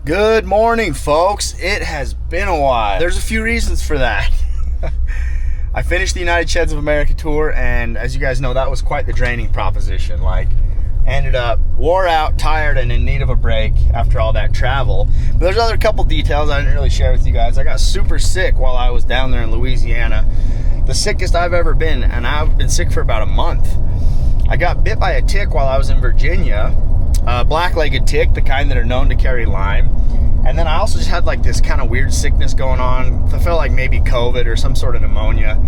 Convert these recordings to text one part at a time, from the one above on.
Good morning, folks. It has been a while. There's a few reasons for that. I finished the United Sheds of America tour, and as you guys know, that was quite the draining proposition. Like, ended up wore out, tired, and in need of a break after all that travel. But there's other couple details I didn't really share with you guys. I got super sick while I was down there in Louisiana. The sickest I've ever been, and I've been sick for about a month. I got bit by a tick while I was in Virginia. Black-legged tick, the kind that are known to carry Lyme. And then I also just had like this kind of weird sickness going on. I felt like maybe COVID or some sort of pneumonia.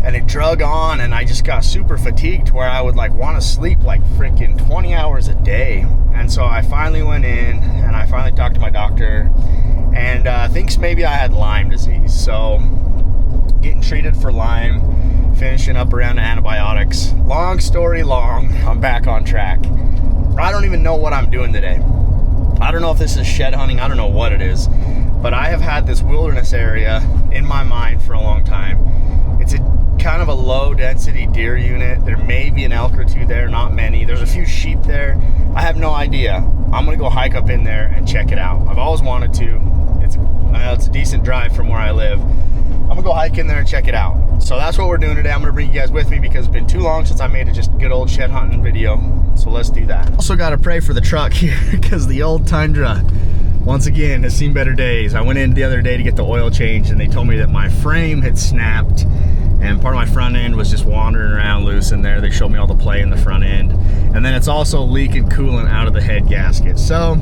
And it drug on, and I just got super fatigued where I would like want to sleep like freaking 20 hours a day. And so I finally went in and I finally talked to my doctor and thinks maybe I had Lyme disease. So getting treated for Lyme, finishing up around antibiotics. Long story long, I'm back on track. I don't even know what I'm doing today. I don't know if this is shed hunting. I don't know what it is. But I have had this wilderness area in my mind for a long time. It's a kind of a low density deer unit. There may be an elk or two there, not many. There's a few sheep there. I have no idea. I'm gonna go hike up in there and check it out. I've always wanted to. It's a decent drive from where I live. I'm gonna go hike in there and check it out. So that's what we're doing today. I'm gonna bring you guys with me because it's been too long since I made a just good old shed hunting video. So let's do that. Also gotta pray for the truck here because the old Tundra, once again, has seen better days. I went in the other day to get the oil changed and they told me that my frame had snapped and part of my front end was just wandering around loose in there. They showed me all the play in the front end. And then it's also leaking coolant out of the head gasket. So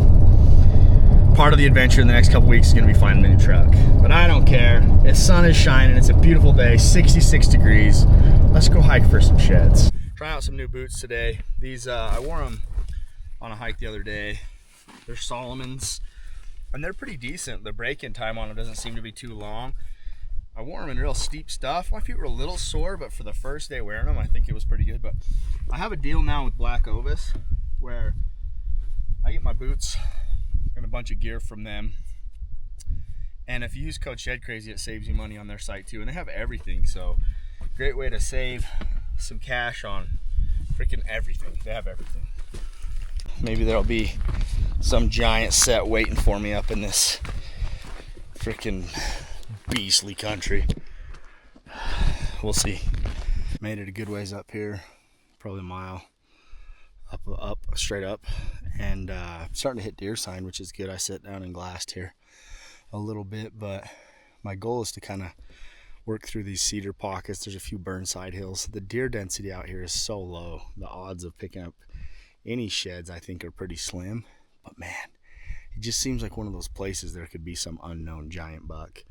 part of the adventure in the next couple weeks is gonna be finding a new truck. But I don't care. The sun is shining, it's a beautiful day, 66 degrees. Let's go hike for some sheds. Try out some new boots today. These, I wore them on a hike the other day. They're Solomon's, and they're pretty decent. The break-in time on them doesn't seem to be too long. I wore them in real steep stuff. My feet were a little sore, but for the first day wearing them, I think it was pretty good. But I have a deal now with Black Ovis where I get my boots and a bunch of gear from them, and if you use code Shedcrazy, it saves you money on their site too, and they have everything. So great way to save some cash on freaking everything. They have everything. Maybe there'll be some giant set waiting for me up in this freaking beastly country. We'll see. Made it a good ways up here, probably a mile up straight up, and starting to hit deer sign, which is good. I sit down and glassed here a little bit, but my goal is to kind of work through these cedar pockets. There's a few burnside hills. The deer density out here is so low. The odds of picking up any sheds I think are pretty slim, but man, it just seems like one of those places there could be some unknown giant buck.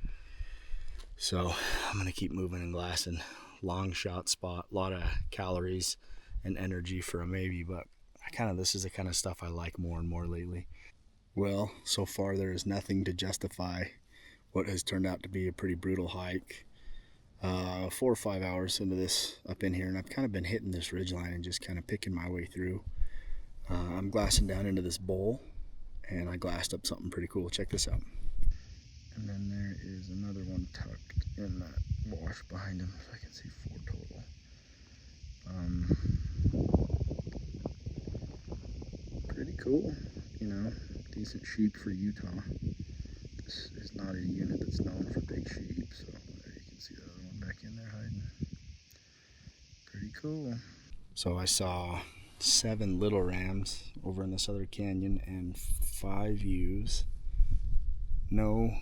So I'm gonna keep moving and glassing. Long shot spot, a lot of calories and energy for a maybe, but this is the kind of stuff I like more and more lately. Well, so far there is nothing to justify what has turned out to be a pretty brutal hike. 4 or 5 hours into this up in here, and I've kind of been hitting this ridgeline and just kind of picking my way through. I'm glassing down into this bowl, and I glassed up something pretty cool. Check this out. And then there is another one tucked in that wash behind him, so I can see 4 total. Pretty cool, you know, decent sheep for Utah. This is not a unit that's known for big sheep, so there you can see the other one back in there hiding. Pretty cool. So I saw 7 little rams over in this other canyon and 5 ewes. No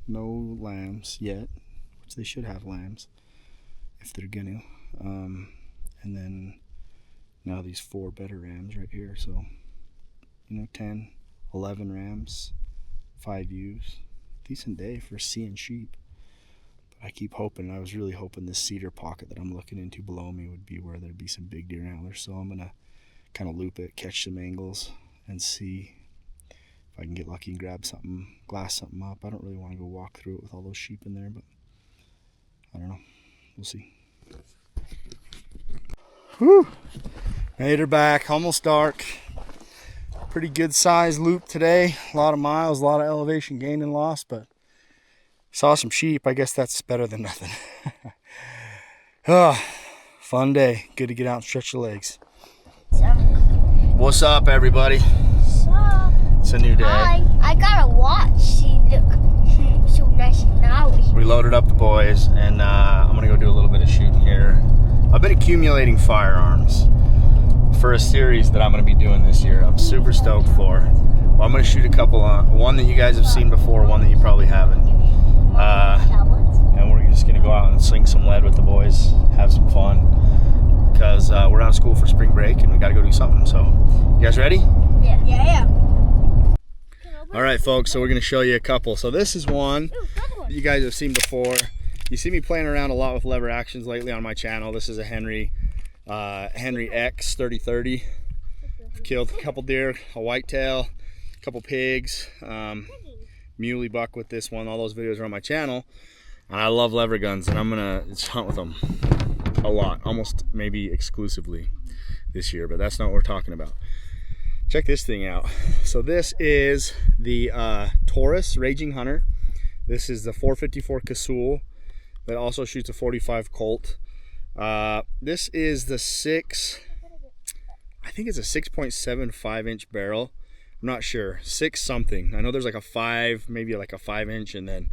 lambs yet, which they should have lambs if they're gonna. And then now these 4 better rams right here. So, you know, 10, 11 rams, 5 ewes. Decent day for seeing sheep. But I keep hoping, I was really hoping this cedar pocket that I'm looking into below me would be where there'd be some big deer antlers. So I'm gonna kind of loop it, catch some angles, and see if I can get lucky and grab something, glass something up. I don't really want to go walk through it with all those sheep in there, but I don't know. We'll see. Whew. Made her back, almost dark. Pretty good size loop today. A lot of miles, a lot of elevation gain and loss, but saw some sheep. I guess that's better than nothing. Fun day. Good to get out and stretch your legs. What's up, everybody? What's up? It's a new day. I got a watch. See, look. So nice and snowy. We loaded up the boys, and I'm gonna go do a little bit of shooting here. I've been accumulating firearms for a series that I'm gonna be doing this year. I'm super stoked for. Well, I'm gonna shoot a couple on one that you guys have seen before, one that you probably haven't. And we're just gonna go out and sling some lead with the boys, have some fun, because we're out of school for spring break and we gotta go do something. So, you guys ready? Yeah. All right, folks, so we're gonna show you a couple. So this is one that you guys have seen before. You see me playing around a lot with lever actions lately on my channel. This is a Henry X 3030. Killed a couple deer, a whitetail, a couple pigs, muley buck with this one. All those videos are on my channel, and I love lever guns, and I'm gonna hunt with them a lot, almost maybe exclusively this year, but that's not what we're talking about. Check this thing out. So this is the Taurus Raging Hunter. This is the 454 Casull that also shoots a 45 Colt. This is the I think it's a 6.75 inch barrel. I'm not sure, 6 something. I know there's like a 5, maybe like a 5 inch, and then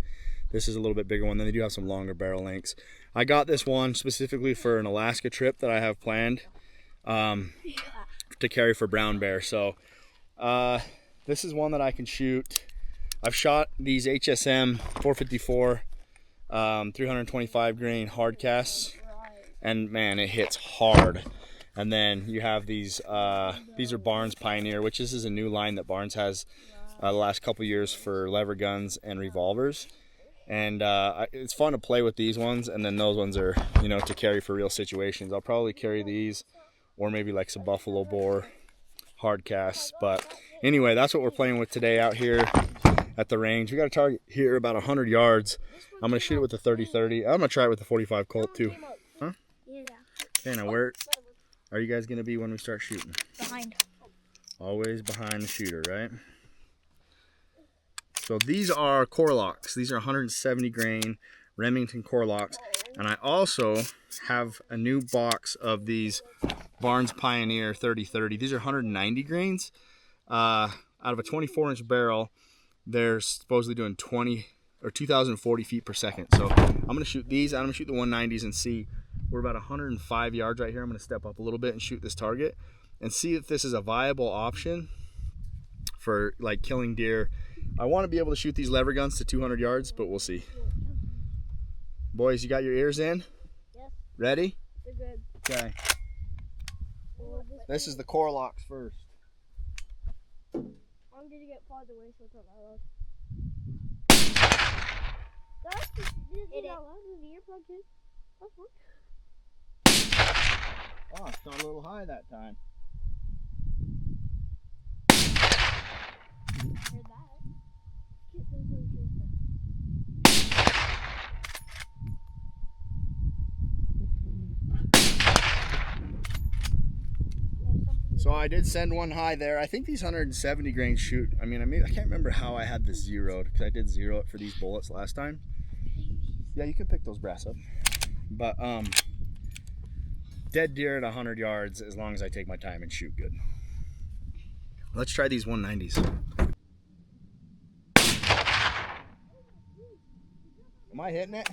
this is a little bit bigger one. Then they do have some longer barrel lengths. I got this one specifically for an Alaska trip that I have planned to carry for brown bear. So this is one that I can shoot. I've shot these HSM 454 325 grain hard casts, and man, it hits hard. And then you have these are Barnes Pioneer, which this is a new line that Barnes has the last couple years for lever guns and revolvers. And it's fun to play with these ones, and then those ones are, you know, to carry for real situations. I'll probably carry these, or maybe like some buffalo boar hard casts. But anyway, that's what we're playing with today out here at the range. We got a target here about 100 yards. I'm gonna shoot it with the 30-30. I'm gonna try it with the 45 Colt too. Huh? Okay, now where are you guys gonna be when we start shooting? Behind. Always behind the shooter, right? So these are core locks. These are 170 grain Remington core locks. And I also have a new box of these Barnes Pioneer 30-30. These are 190 grains out of a 24-inch barrel. They're supposedly doing 2,040 feet per second. So I'm gonna shoot these. I'm gonna shoot the 190s and see. We're about 105 yards right here. I'm gonna step up a little bit and shoot this target and see if this is a viable option for like killing deer. I want to be able to shoot these lever guns to 200 yards, but we'll see. Boys, you got your ears in? Yes. Ready? They're good. Okay. This is the core locks first. I'm gonna get farther away so it's not that loud. That's not loud. Is the earplug too? That's one. Oh, it's got a little high that time. Heard that. 'So I did send one high there. I think these 170 grain shoot. I can't remember how I had this zeroed, because I did zero it for these bullets last time. Yeah, you can pick those brass up. But dead deer at 100 yards as long as I take my time and shoot good. Let's try these 190s. Am I hitting it?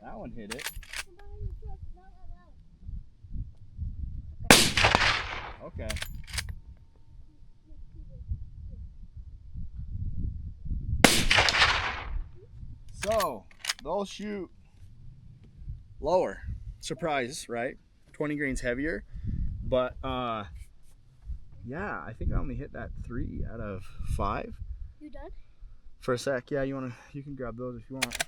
That one hit it. Okay. So, they'll shoot lower. Surprise, right? 20 grains heavier. But, yeah, I think I only hit that 3 out of 5. You done? For a sec, yeah, you can grab those if you want.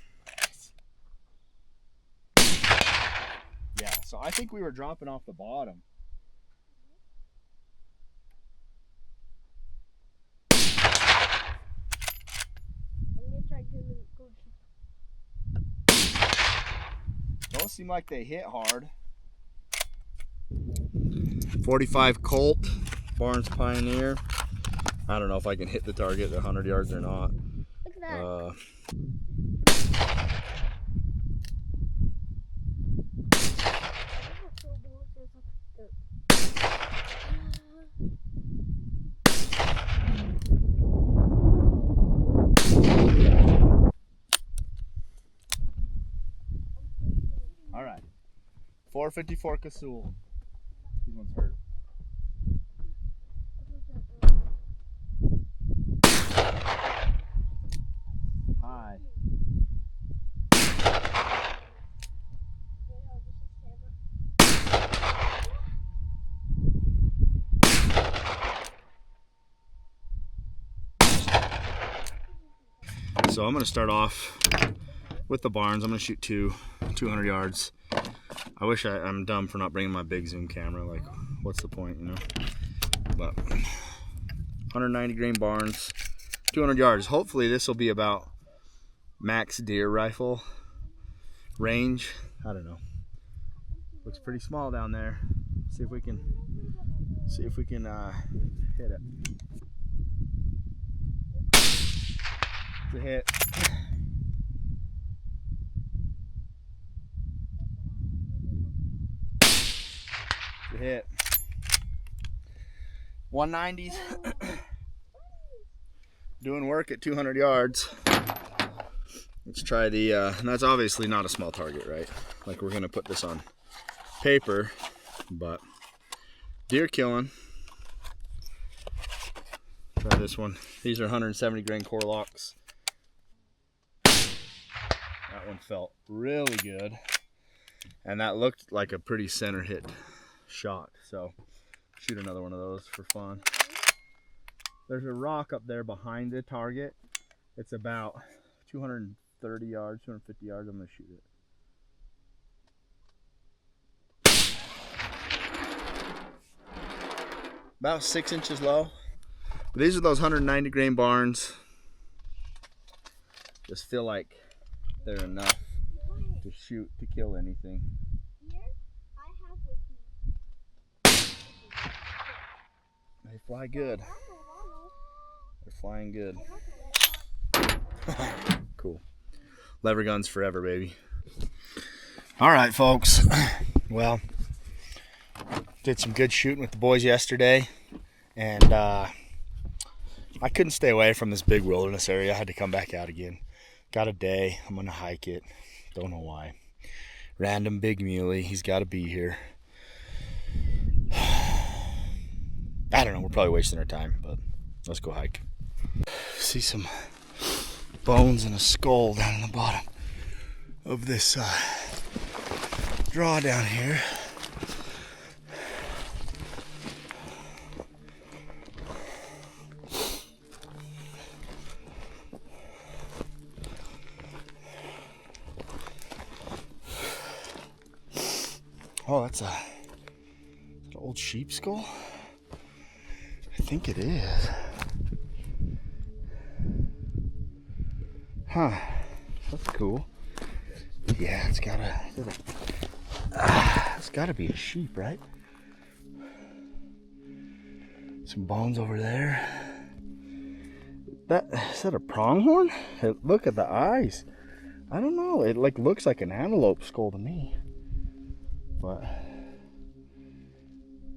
Yeah, so I think we were dropping off the bottom. I'm gonna try to go. Those seem like they hit hard. 45 Colt, Barnes Pioneer. I don't know if I can hit the target at 100 yards or not. Look at that. 454 Kasul. These ones hurt. Hi. So I'm going to start off with the barns. I'm going to shoot 200 yards. I wish I'm dumb for not bringing my big zoom camera. Like, what's the point, you know? But 190 grain barns, 200 yards. Hopefully this will be about max deer rifle range. I don't know. Looks pretty small down there. See if we can hit it. It's a hit. It's a hit. 190s. Doing work at 200 yards. Let's try the, and that's obviously not a small target, right? Like, we're gonna put this on paper, but deer killing. Try this one. These are 170 grain core locks. That one felt really good, and that looked like a pretty center hit shot. So shoot another one of those for fun. There's a rock up there behind the target. It's about 230 yards, 250 yards. I'm gonna shoot it. About 6 inches low. But these are those 190 grain barns. Just feel like they're enough to shoot, to kill anything. They fly good. They're flying good. Cool. Lever guns forever, baby. All right, folks. Well, did some good shooting with the boys yesterday, and I couldn't stay away from this big wilderness area. I had to come back out again. Got a day. I'm gonna hike it. Don't know why. Random big muley. He's got to be here. I don't know. We're probably wasting our time, but let's go hike. See some bones and a skull down in the bottom of this draw down here. Oh, that's an old sheep skull? I think it is. Huh. That's cool. Yeah, it's gotta be a sheep, right? Some bones over there. Is that a pronghorn? Look at the eyes. I don't know. It like looks like an antelope skull to me. But I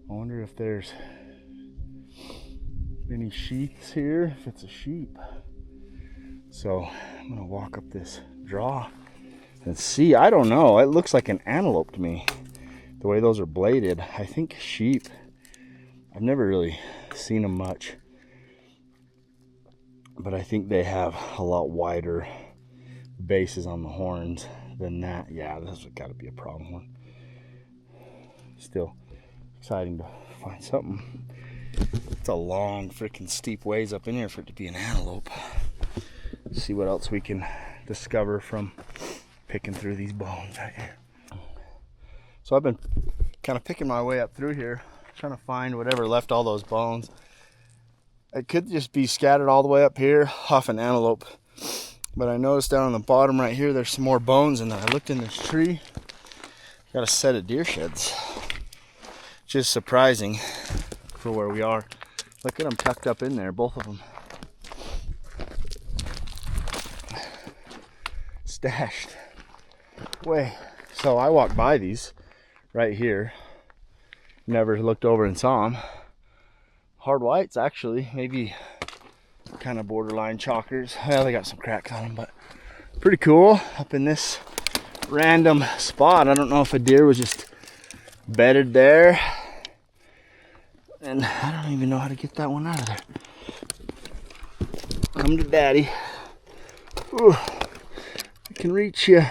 wonder if there's any sheaths here, if it's a sheep. So I'm gonna walk up this draw and see. I don't know, it looks like an antelope to me, the way those are bladed. I think sheep. I've never really seen them much, but I think they have a lot wider bases on the horns than that. Yeah, this has got to be a pronghorn. Still exciting to find something. It's a long freaking steep ways up in here for it to be an antelope. Let's see what else we can discover from picking through these bones right here. So I've been kind of picking my way up through here, trying to find whatever left all those bones. It could just be scattered all the way up here off an antelope, but I noticed down on the bottom right here there's some more bones, and then I looked in this tree, got a set of deer sheds. Just surprising for where we are. Look at them tucked up in there, both of them. Stashed away. So I walked by these right here. Never looked over and saw them. Hard whites, actually. Maybe kind of borderline chalkers. Well, they got some cracks on them, but pretty cool. Up in this random spot. I don't know if a deer was just bedded there. And I don't even know how to get that one out of there. Come to daddy. Ooh, I can reach you.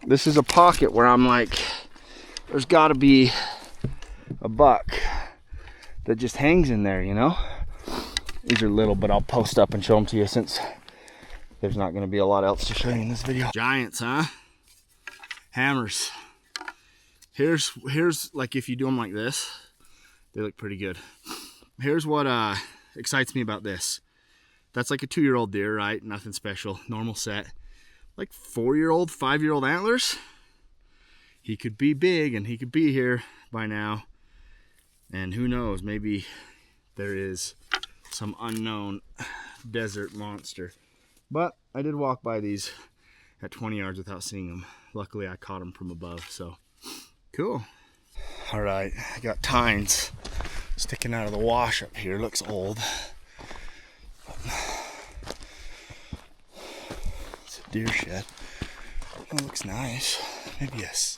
This is a pocket where I'm like, there's gotta be a buck that just hangs in there, you know? These are little, but I'll post up and show them to you since there's not gonna be a lot else to show you in this video. Giants, huh? Hammers. Here's like if you do them like this, they look pretty good. Here's what excites me about this. That's like a 2-year-old deer, right? Nothing special, normal set. Like 4-year-old, 5-year-old antlers. He could be big and he could be here by now. And who knows, maybe there is some unknown desert monster. But I did walk by these at 20 yards without seeing them. Luckily I caught them from above, so cool. All right, I got tines sticking out of the wash up here. Looks old. It's a deer shed. It looks nice. Maybe yes.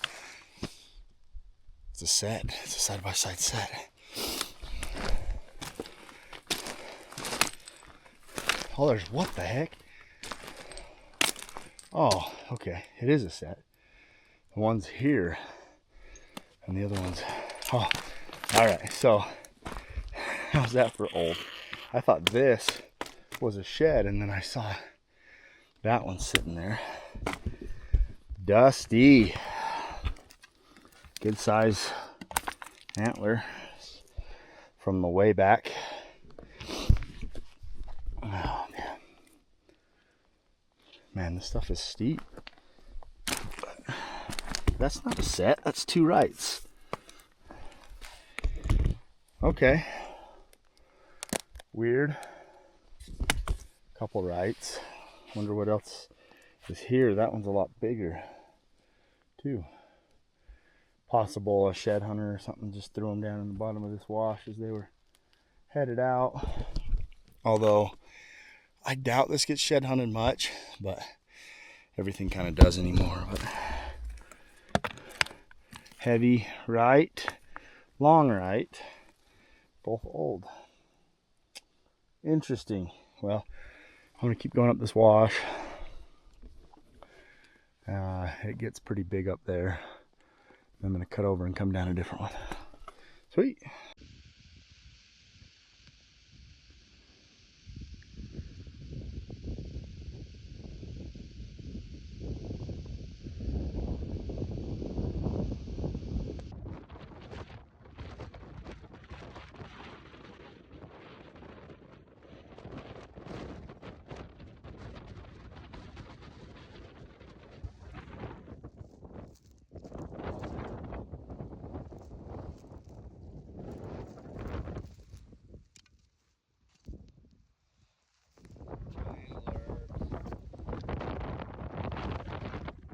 It's a set. It's a side-by-side set. Oh, there's what the heck? Oh, okay. It is a set. The one's here, and the other one's. Oh, all right. So, how's that for old? I thought this was a shed, and then I saw that one sitting there. Dusty. Good size antler from the way back. Oh man. Man, this stuff is steep. But that's not a set, that's 2 rights. Okay. Weird. Couple rights. Wonder what else is here. That one's a lot bigger too. Possible a shed hunter or something just threw them down in the bottom of this wash as they were headed out. Although I doubt this gets shed hunted much, but everything kind of does anymore. But heavy right, long right, both old. Interesting. Well, I'm gonna keep going up this wash. It gets pretty big up there. I'm gonna cut over and come down a different one. Sweet.